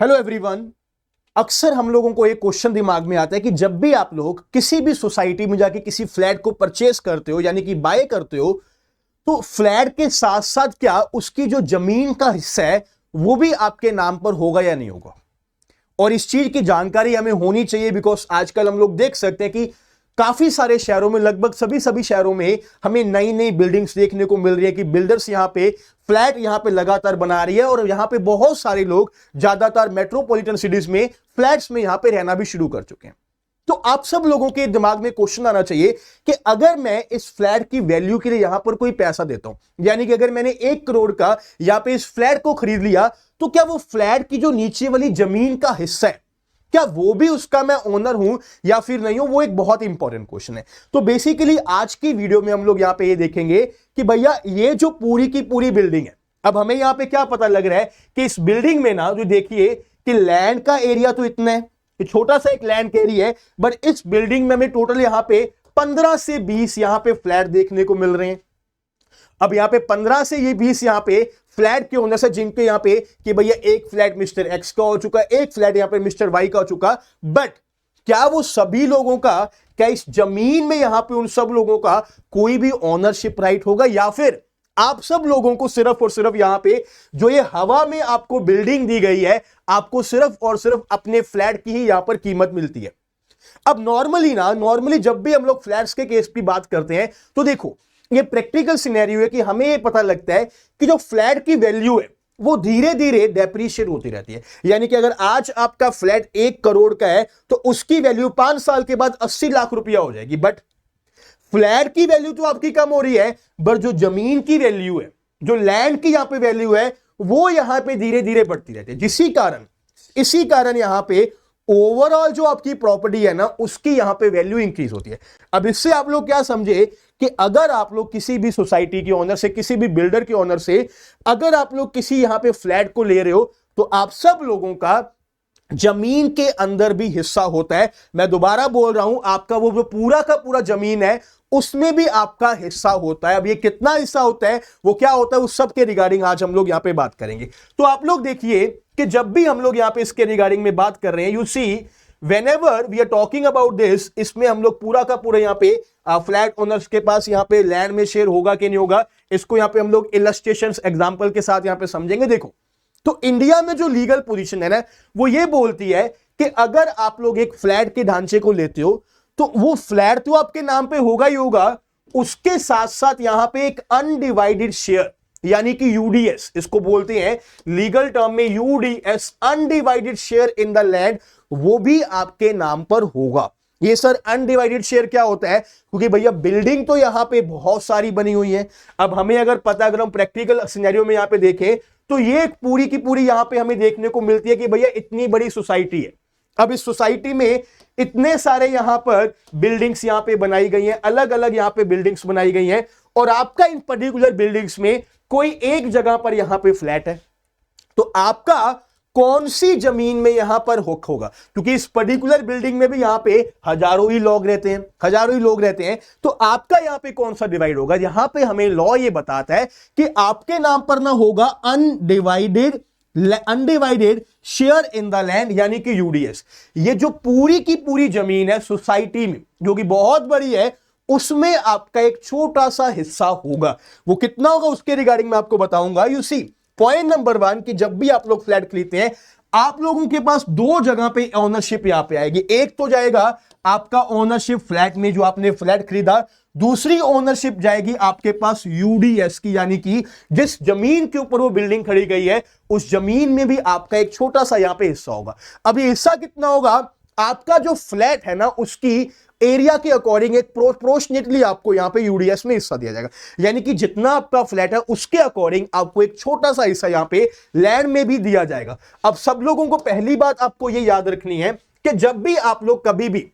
Hello everyone. अक्सर हम लोगों को एक क्वेश्चन दिमाग में आता है कि जब भी आप लोग किसी भी सोसाइटी में जाके किसी फ्लैट को परचेस करते हो यानी कि बाय करते हो, तो फ्लैट के साथ साथ क्या उसकी जो जमीन का हिस्सा है वो भी आपके नाम पर होगा या नहीं होगा। और इस चीज की जानकारी हमें होनी चाहिए, बिकॉज आजकल हम लोग देख सकते हैं कि काफी सारे शहरों में, लगभग सभी शहरों में हमें नई नई बिल्डिंग्स देखने को मिल रही है कि बिल्डर्स यहां पे फ्लैट यहां पे लगातार बना रही है और यहां पे बहुत सारे लोग ज्यादातर मेट्रोपॉलिटन सिटीज में फ्लैट्स में यहां पे रहना भी शुरू कर चुके हैं। तो आप सब लोगों के दिमाग में क्वेश्चन आना चाहिए कि अगर मैं इस फ्लैट की वैल्यू के लिए यहां पर कोई पैसा देता हूं, यानी कि अगर मैंने 1 करोड़ का यहां पे इस फ्लैट को खरीद लिया, तो क्या वो फ्लैट की जो नीचे वाली जमीन का हिस्सा है क्या वो भी उसका मैं ओनर हूं या फिर नहीं हूं, वो एक बहुत इंपॉर्टेंट क्वेश्चन है। तो बेसिकली आज की वीडियो में हम लोग यहां पे ये देखेंगे कि भैया ये जो पूरी की पूरी बिल्डिंग है, अब हमें यहां पे क्या पता लग रहा है कि इस बिल्डिंग में ना, जो देखिए कि लैंड का एरिया तो इतना है, छोटा सा एक लैंड का एरिया है, बट इस बिल्डिंग में हमें टोटल यहां पे 15 से 20 यहां पे फ्लैट देखने को मिल रहे हैं। अब यहां पे 15 से ये 20 यहां पे फ्लैट के ओनर्स है, जिनके यहां पे कि भैया एक फ्लैट मिस्टर एक्स का हो चुका, एक फ्लैट यहां पे मिस्टर वाई का हो चुका, बट क्या वो सभी लोगों का, क्या इस जमीन में यहां पे उन सब लोगों का कोई भी ओनरशिप राइट होगा, या फिर आप सब लोगों को सिर्फ और सिर्फ यहां पे जो ये हवा में आपको बिल्डिंग दी गई है, आपको सिर्फ और सिर्फ अपने फ्लैट की ही यहां पर कीमत मिलती है। अब नॉर्मली जब भी हम लोग फ्लैट्स के केस की बात करते हैं, तो देखो ये प्रैक्टिकल सिनेरियो है कि हमें ये पता लगता है कि जो फ्लैट की वैल्यू है वो धीरे धीरे डेप्रिशिएट होती रहती है। यानी कि अगर आज आपका फ्लैट 1 करोड़ का है तो उसकी वैल्यू 5 साल के बाद 80 लाख रुपया हो जाएगी, बट फ्लैट की वैल्यू तो आपकी कम हो रही है, बट जो जमीन की वैल्यू है, जो लैंड की यहां पे वैल्यू है, वो यहां पे धीरे धीरे बढ़ती रहती है। इसी कारण यहां पे ओवरऑल जो आपकी प्रॉपर्टी है ना, उसकी यहां पे वैल्यू इंक्रीज होती है। अब इससे आप लोग क्या समझे कि अगर आप लोग किसी भी सोसाइटी के ओनर से, किसी भी बिल्डर के ओनर से अगर आप लोग किसी यहां पे फ्लैट को ले रहे हो, तो आप सब लोगों का जमीन के अंदर भी हिस्सा होता है। मैं दोबारा बोल रहा हूं, आपका वो जो पूरा का पूरा जमीन है उसमें भी आपका हिस्सा होता है। अब ये कितना हिस्सा होता है, वो क्या होता है, उस सब के रिगार्डिंग आज हम लोग यहां पे बात करेंगे। तो आप लोग देखिए कि जब भी हम लोग यहां पे इसके रिगार्डिंग में बात कर रहे हैं, you see whenever we are talking about this, इसमें हम लोग पूरा का पूरा यहां पे फ्लैट ओनर्स के पास यहां पे लैंड में शेयर होगा कि नहीं होगा, इसको यहां पे हम लोग इलस्ट्रेशंस एग्जांपल के साथ यहां पे समझेंगे। देखो, तो इंडिया में जो लीगल पोजीशन है ना, वो ये बोलती है कि अगर आप लोग एक फ्लैट के ढांचे को लेते हो, तो वो फ्लैट तो आपके नाम पे होगा ही होगा, उसके साथ साथ यहां पे एक अनडिवाइडेड शेयर यानी कि यूडीएस, इसको बोलते हैं लीगल टर्म में UDS, undivided share in the land, वो भी आपके नाम पर होगा। ये सर अनडिवाइडेड शेयर क्या होता है, क्योंकि भैया बिल्डिंग तो यहां पे बहुत सारी बनी हुई है। अब हमें अगर पता, अगर हम प्रैक्टिकल सिनेरियो में यहां पे देखें, तो ये पूरी की पूरी यहां पे हमें देखने को मिलती है कि भैया इतनी बड़ी सोसाइटी है। अब इस सोसाइटी में इतने सारे यहां पर बिल्डिंग्स यहां पे बनाई गई हैं, अलग अलग यहां पे बिल्डिंग्स बनाई गई हैं, और आपका इन पर्टिकुलर बिल्डिंग्स में कोई एक जगह पर यहां पे फ्लैट है, तो आपका कौन सी जमीन में यहां पर हुक होगा, क्योंकि इस पर्टिकुलर बिल्डिंग में भी यहां पे हजारों ही लोग रहते हैं, तो आपका यहां पे कौन सा डिवाइड होगा। यहां पे हमें लॉ ये बताता है कि आपके नाम पर ना होगा undivided share in the land यानी कि यूडीएस। ये जो पूरी की पूरी जमीन है सोसाइटी में, जो कि बहुत बड़ी है, उसमें आपका एक छोटा सा हिस्सा होगा। वो कितना होगा उसके रिगार्डिंग मैं आपको बताऊंगा। यू सी, पॉइंट नंबर 1 कि जब भी आप लोग फ्लैट खरीदते हैं, आप लोगों के पास 2 जगह पे ओनरशिप यहां पे आएगी। एक तो जाएगा आपका ओनरशिप फ्लैट में, जो आपने फ्लैट खरीदा, दूसरी ओनरशिप जाएगी आपके पास यूडीएस की, यानी कि जिस जमीन के ऊपर वो बिल्डिंग खड़ी गई है, उस जमीन में भी आपका एक छोटा सा यहां पे हिस्सा होगा। अब ये हिस्सा कितना होगा, आपका जो फ्लैट है ना, उसकी एरिया के अकॉर्डिंग एक प्रोपोर्शनेटली आपको यहां पे यूडीएस में हिस्सा दिया जाएगा। यानी कि जितना आपका फ्लैट है उसके अकॉर्डिंग आपको एक छोटा सा हिस्सा यहां पे लैंड में भी दिया जाएगा। अब सब लोगों को पहली बात आपको ये याद रखनी है कि जब भी आप लोग कभी भी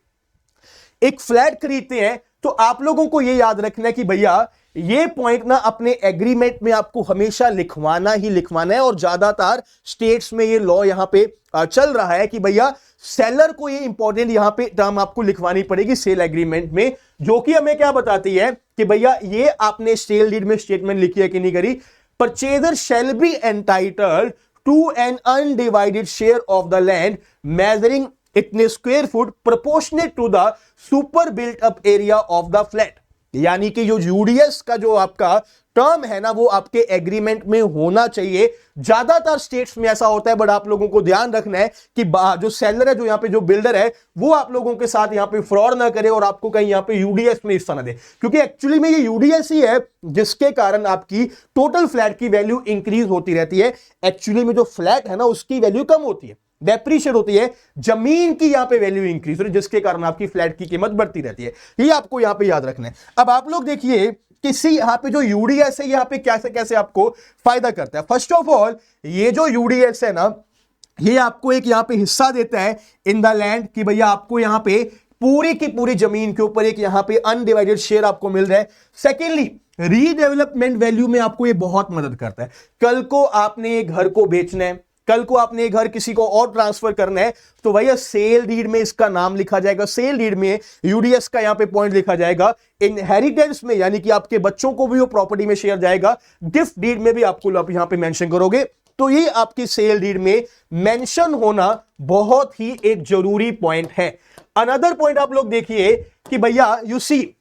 एक फ्लैट खरीदते हैं, तो आप लोगों को यह याद रखना है कि भैया ये पॉइंट ना अपने एग्रीमेंट में आपको हमेशा लिखवाना ही लिखवाना है। और ज्यादातर स्टेट्स में ये लॉ यहां पे चल रहा है कि भैया सेलर को ये इंपॉर्टेंट यहां पे टर्म आपको लिखवानी पड़ेगी सेल एग्रीमेंट में, जो कि हमें क्या बताती है कि भैया ये आपने सेल डीड में स्टेटमेंट लिखी है कि नहीं करी, purchaser shall be entitled to an undivided share of the land measuring इतने square foot proportionate to the super built up area of the flat. यानी कि जो यूडीएस का जो आपका टर्म है ना, वो आपके एग्रीमेंट में होना चाहिए। ज्यादातर स्टेट्स में ऐसा होता है, बट आप लोगों को ध्यान रखना है कि जो सेलर है, जो यहां पे जो बिल्डर है, वो आप लोगों के साथ यहां पे फ्रॉड ना करे और आपको कहीं यहां पे यूडीएस में हिस्सा ना दे, क्योंकि एक्चुअली में ये यूडीएस ही है जिसके कारण आपकी टोटल फ्लैट की वैल्यू इंक्रीज होती रहती है। एक्चुअली में जो फ्लैट है ना, उसकी वैल्यू कम होती है, डेप्रीशिएट होती है, जमीन की यहां पे वैल्यू इंक्रीज हो रही है, जिसके कारण आपकी फ्लैट की कीमत बढ़ती रहती है। ये आपको यहां पे याद रखना है। अब आप लोग देखिए किसी यहां पे जो यूडीएस है, यहां पे कैसे कैसे आपको फायदा करता है। फर्स्ट ऑफ ऑल, ये जो यूडीएस है ना, ये आपको एक यहां पे हिस्सा देता है इन द लैंड, कि भैया आपको यहां पे पूरी की पूरी जमीन के ऊपर एक यहां पे अनडिवाइडेड शेयर आपको मिल रहा है। सेकेंडली, रीडेवलपमेंट वैल्यू में आपको ये बहुत मदद करता है। कल को आपने घर को बेचना है, कल को आपने घर किसी को और ट्रांसफर करना है, तो भैया सेल डीड में इसका नाम लिखा जाएगा, सेल डीड में यूडीएस का यहां पे पॉइंट लिखा जाएगा। इनहेरिटेंस में यानी कि आपके बच्चों को भी वो प्रॉपर्टी में शेयर जाएगा। गिफ्ट डीड में भी आपको आप यहां पे मेंशन करोगे, तो ये आपकी सेल डीड में मेंशन होना बहुत ही एक जरूरी पॉइंट है। अनदर पॉइंट आप लोग देखिए कि भैया यू सी,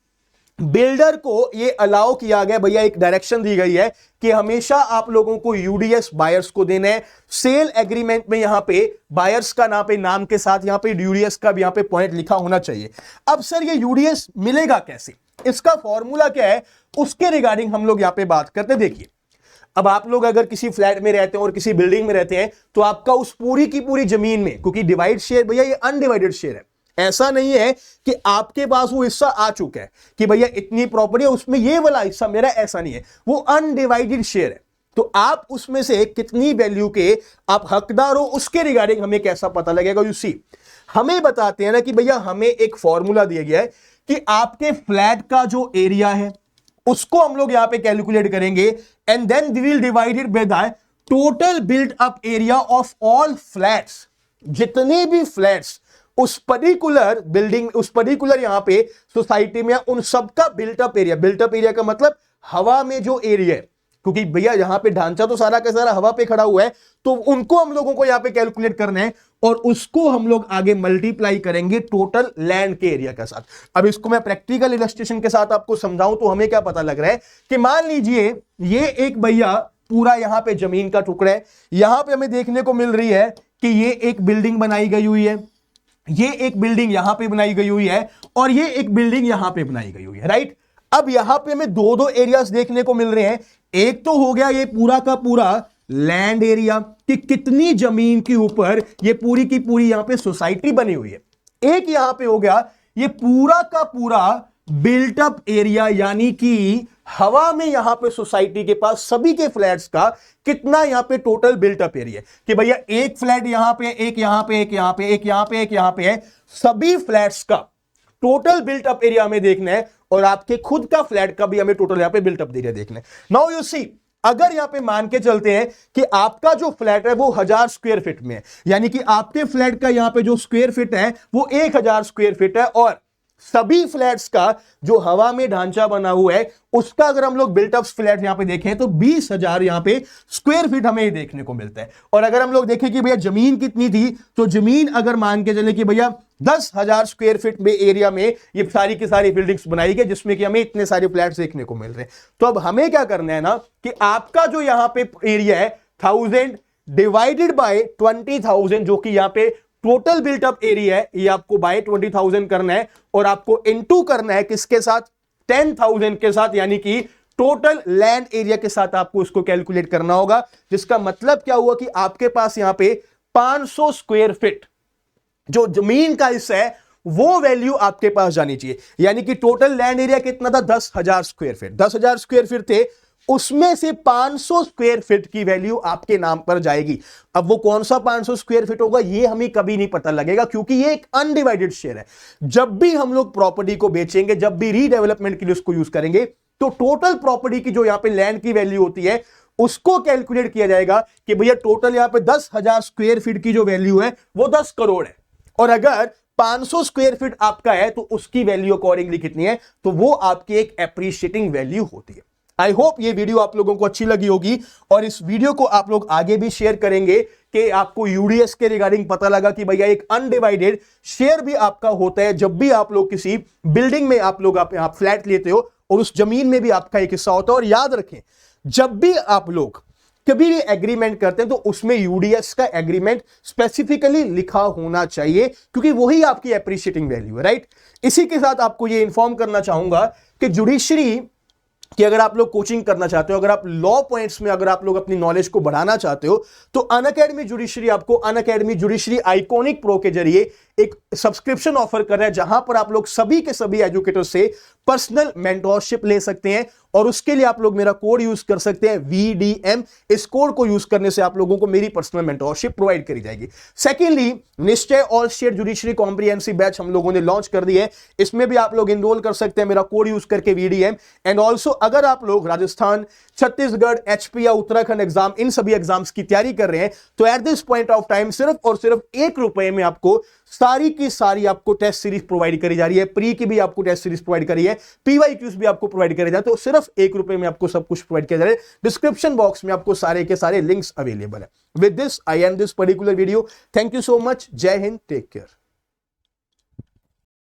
बिल्डर को ये अलाउ किया गया, भैया एक डायरेक्शन दी गई है कि हमेशा आप लोगों को यूडीएस बायर्स को देना है। सेल एग्रीमेंट में यहां पे बायर्स का नाम के साथ यहां पे यूडीएस का भी यहां पे पॉइंट लिखा होना चाहिए। अब सर ये यूडीएस मिलेगा कैसे, इसका फॉर्मूला क्या है, उसके रिगार्डिंग हम लोग यहां पे बात करते हैं। देखिए, अब आप लोग अगर किसी फ्लैट में रहते हैं और किसी बिल्डिंग में रहते हैं, तो आपका उस पूरी की पूरी जमीन में, क्योंकि डिवाइड शेयर भैया ये अनडिवाइडेड शेयर है, ऐसा नहीं है कि आपके पास वो हिस्सा आ चुका है कि भैया इतनी प्रॉपर्टी है उसमें ये वाला हिस्सा मेरा, ऐसा नहीं है, वो अनडिवाइडेड शेयर है। तो आप उसमें से कितनी वैल्यू के आप हकदार हो, उसके रिगार्डिंग हमें कैसा पता लगेगा। यू सी, हमें बताते हैं ना कि भैया हमें एक फॉर्मूला दिया गया है कि आपके फ्लैट का जो एरिया है उसको हम लोग यहां पे कैलकुलेट करेंगे, and then we will divide it by the total built up area of all flats. जितने भी फ्लैट्स उस पर्टिकुलर बिल्डिंग, उस पर्टिकुलर यहां पे सोसाइटी में, उन सबका बिल्टअप एरिया, बिल्टअप एरिया का मतलब हवा में जो एरिया है, क्योंकि भैया यहां पे ढांचा तो सारा का सारा हवा पे खड़ा हुआ है, तो उनको हम लोगों को यहां पे कैलकुलेट करना है और उसको हम लोग आगे मल्टीप्लाई करेंगे टोटल लैंड के एरिया के साथ। अब इसको मैं प्रैक्टिकल इलस्ट्रेशन के साथ आपको समझाऊं तो हमें क्या पता लग रहा है कि मान लीजिए ये एक भैया पूरा यहां पे जमीन का टुकड़ा है, यहां पे हमें देखने को मिल रही है कि ये एक बिल्डिंग बनाई गई हुई है, ये एक बिल्डिंग यहां पे बनाई गई हुई है, और ये एक बिल्डिंग यहां पे बनाई गई हुई है, राइट। अब यहां पे हमें दो दो एरियाज देखने को मिल रहे हैं। एक तो हो गया ये पूरा का पूरा लैंड एरिया, कि कितनी जमीन के ऊपर ये पूरी की पूरी यहां पे सोसाइटी बनी हुई है। एक यहां पे हो गया ये पूरा का पूरा बिल्टअप एरिया, यानी कि हवा में यहां पे सोसाइटी के पास सभी के फ्लैट्स का कितना यहां पे टोटल बिल्टअप एरिया, कि भैया एक फ्लैट यहां पे, एक यहां पे, एक यहां पे, एक यहां पे, एक यहां पे है, सभी फ्लैट्स का टोटल बिल्टअप एरिया हमें देखना है, और आपके खुद का फ्लैट का भी हमें टोटल यहां पे बिल्टअप एरिया देखना है। नाउ यू सी, अगर यहां पे मान के चलते हैं कि आपका जो फ्लैट है वो 1000 स्क्वायर फीट में है, यानी कि आपके फ्लैट का यहां पे जो स्क्वायर फीट है वो 1000 स्क्वायर फीट है, और सभी फ्लैट्स का जो हवा में ढांचा बना हुआ है उसका अगर हम लोग बिल्टअप फ्लैट यहां पे देखें तो 20,000 यहां पे स्क्वायर फीट हमें देखने को मिलता है। और अगर हम लोग देखें कि भैया जमीन कितनी थी, तो जमीन अगर मान के चले कि भैया 10,000 स्क्वायर फीट में एरिया में ये सारी की सारी बिल्डिंग्स बनाई गई, जिसमें कि हमें इतने सारे फ्लैट्स देखने को मिल रहे हैं। तो अब हमें क्या करना है ना कि आपका जो यहां पे एरिया है 1000 डिवाइडेड बाय 20,000, जो कि यहां पे टोटल बिल्टअप एरिया है, ये आपको बाय 20,000 करना है, और आपको इनटू करना है किसके साथ, 10,000 के साथ, यानी कि टोटल लैंड एरिया के साथ आपको इसको कैलकुलेट करना होगा। जिसका मतलब क्या हुआ कि आपके पास यहां पे 500 स्क्वायर फीट जो जमीन का हिस्सा है वो वैल्यू आपके पास जानी चाहिए, यानी कि टोटल लैंड एरिया कितना था, 10,000 स्क्वायर फीट, 10,000 स्क्वायर फीट थे, उसमें से 500 स्क्वायर फीट की वैल्यू आपके नाम पर जाएगी। अब वो कौन सा 500 स्क्वायर फीट होगा ये हमें कभी नहीं पता लगेगा, क्योंकि ये एक अनडिवाइडेड शेयर है। जब भी हम लोग प्रॉपर्टी को बेचेंगे, जब भी रीडेवलपमेंट के लिए उसको यूज करेंगे, तो टोटल प्रॉपर्टी की जो यहां पे लैंड की वैल्यू होती है उसको कैलकुलेट किया जाएगा कि भैया टोटल यहां पे 10,000 स्क्वायर फीट की जो वैल्यू है वो 10 करोड़ है, और अगर 500 स्क्वायर फीट आपका है तो उसकी वैल्यू अकॉर्डिंगली कितनी है, तो वो आपकी एक एप्रिशिएटिंग वैल्यू होती है। आई होप ये वीडियो आप लोगों को अच्छी लगी होगी और इस वीडियो को आप लोग आगे भी शेयर करेंगे कि आपको यूडीएस के रिगार्डिंग पता लगा कि भैया एक अनडिवाइडेड शेयर भी आपका होता है जब भी आप लोग किसी बिल्डिंग में आप लोग आप फ्लैट लेते हो और उस जमीन में भी आपका एक हिस्सा होता है। और याद रखें, जब भी आप लोग कभी भी एग्रीमेंट करते हैं तो उसमें यूडीएस का एग्रीमेंट स्पेसिफिकली लिखा होना चाहिए, क्योंकि वही आपकी एप्रिशिएटिंग वैल्यू है, राइट। इसी के साथ आपको यह इंफॉर्म करना चाहूंगा कि जुडिशरी कि अगर आप लोग कोचिंग करना चाहते हो, अगर आप लॉ पॉइंट्स में अगर आप लोग अपनी नॉलेज को बढ़ाना चाहते हो, तो अनअकैडमी जुडिशरी आपको अनअकैडमी जुडिशरी आइकॉनिक प्रो के जरिए एक सब्सक्रिप्शन ऑफर कर रहा है, जहां पर आप लोग सभी के सभी एजुकेटर से पर्सनल मेंटोरशिप ले सकते हैं। और उसके लिए आप लोग मेरा कोड यूज कर सकते हैं VDM। इस कोड को यूज करने से आप लोगों को मेरी पर्सनल मेंटोरशिप प्रोवाइड करी जाएगी। सेकेंडली, निश्चय all state judiciary comprehensive batch हम लोगों ने लॉन्च कर दी है, इसमें भी आप लोग इनरोल कर सकते हैं मेरा कोड यूज करके VDM। एंड ऑल्सो अगर आप लोग राजस्थान, छत्तीसगढ़, HP या उत्तराखंड एग्जाम, इन सभी एग्जाम्स की तैयारी कर रहे हैं, तो at this point of time सिर्फ और सिर्फ ₹1 में आपको सारी की सारी आपको टेस्ट सीरीज प्रोवाइड करी जा रही है। प्री की भी आपको टेस्ट सीरीज प्रोवाइड करी है, PYQs भी आपको प्रोवाइड करे जाए, तो सिर्फ ₹1 में आपको सब कुछ प्रोवाइड किया जा रहा है। डिस्क्रिप्शन बॉक्स में आपको सारे के सारे लिंक्स अवेलेबल है। With this I and this particular video. Thank you so much. जय हिंद, टेक केयर।